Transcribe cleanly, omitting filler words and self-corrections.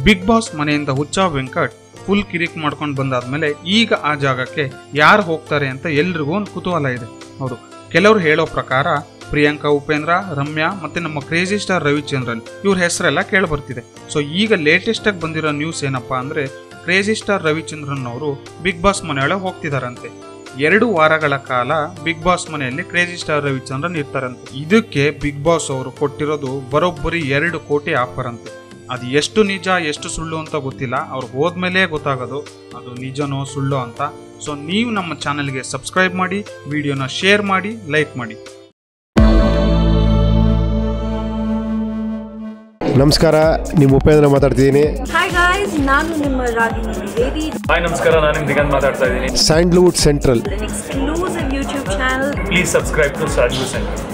Big boss ಮನೆಯಿಂದ Huccha Venkat full ಕಿರಿಕ್ ಮಾಡ್ಕೊಂಡು ಬಂದಾದ್ಮೇಲೆ ಈಗ ಆ ಜಾಗಕ್ಕೆ ಯಾರು ಹೋಗ್ತಾರೆ ಅಂತ ಎಲ್ರಿಗೂ ಒಂದು ಕುತೂಹಲ ಇದೆ. ಹೌದು, ಕೆಲವರು ಹೇಳೋ ಪ್ರಕಾರ ಪ್ರಿಯಾಂಕಾ ಉಪೇಂದ್ರ, ರಮ್ಯಾ ಮತ್ತೆ ನಮ್ಮ ಕ್ರೇಜಿ ಸ್ಟಾರ್ ರವಿಚಂದ್ರನ್ ಇವ್ರ ಹೆಸರೆಲ್ಲ ಕೇಳಿ ಬರ್ತಿದೆ. ಸೊ ಈಗ ಲೇಟೆಸ್ಟ್ ಆಗಿ ಬಂದಿರೋ ನ್ಯೂಸ್ ಏನಪ್ಪಾ ಅಂದ್ರೆ ಕ್ರೇಜಿ ಸ್ಟಾರ್ ರವಿಚಂದ್ರನ್ ಅವರು ಬಿಗ್ ಬಾಸ್ ಮನೆಯೊಳಗೆ ಹೋಗ್ತಿದಾರಂತೆ. 2 ವಾರಗಳ ಕಾಲ ಬಿಗ್ ಬಾಸ್ ಮನೆಯಲ್ಲಿ ಕ್ರೇಜಿ ಸ್ಟಾರ್ ರವಿಚಂದ್ರನ್ ಇರ್ತಾರಂತೆ. ಇದಕ್ಕೆ ಬಿಗ್ ಬಾಸ್ ಅವರು ಕೊಟ್ಟಿರೋದು ಬರೋಬ್ಬರಿ 2 ಕೋಟಿ ಆಫರ್ ಅಂತೆ. ಅದು ಎಷ್ಟು ನಿಜ ಎಷ್ಟು ಸುಳ್ಳು ಅಂತ ಗೊತ್ತಿಲ್ಲ, ಅವ್ರು ಹೋದ್ಮೇಲೆ ಗೊತ್ತಾಗೋದು ಅದು ನಿಜನೋ ಸುಳ್ಳು ಅಂತ. ಸೊ ನೀವು ನಮ್ಮ ಚಾನೆಲ್ಗೆ ಸಬ್ಸ್ಕ್ರೈಬ್ ಮಾಡಿ, ವಿಡಿಯೋನ ಶೇರ್ ಮಾಡಿ, ಲೈಕ್ ಮಾಡಿ. ನಮಸ್ಕಾರ, ನಿಮ್ಮ ಉಪೇಂದ್ರ ಮಾತಾಡ್ತಿದ್ದೀನಿ. ಹಾಯ್ ಗಾಯ್ಸ್, ನಾನು ನಿಮ್ಮ ರಾಗಿಣಿ ದ್ವಿವೇದಿ. ಹಾಯ್ ನಮಸ್ಕಾರ, ನಾನು ದಿಗಂತ್ ಮಾತಾಡ್ತಾ ಇದ್ದೀನಿ. Sandalwood Central exclusive YouTube channel. Please subscribe to Sandalwood central.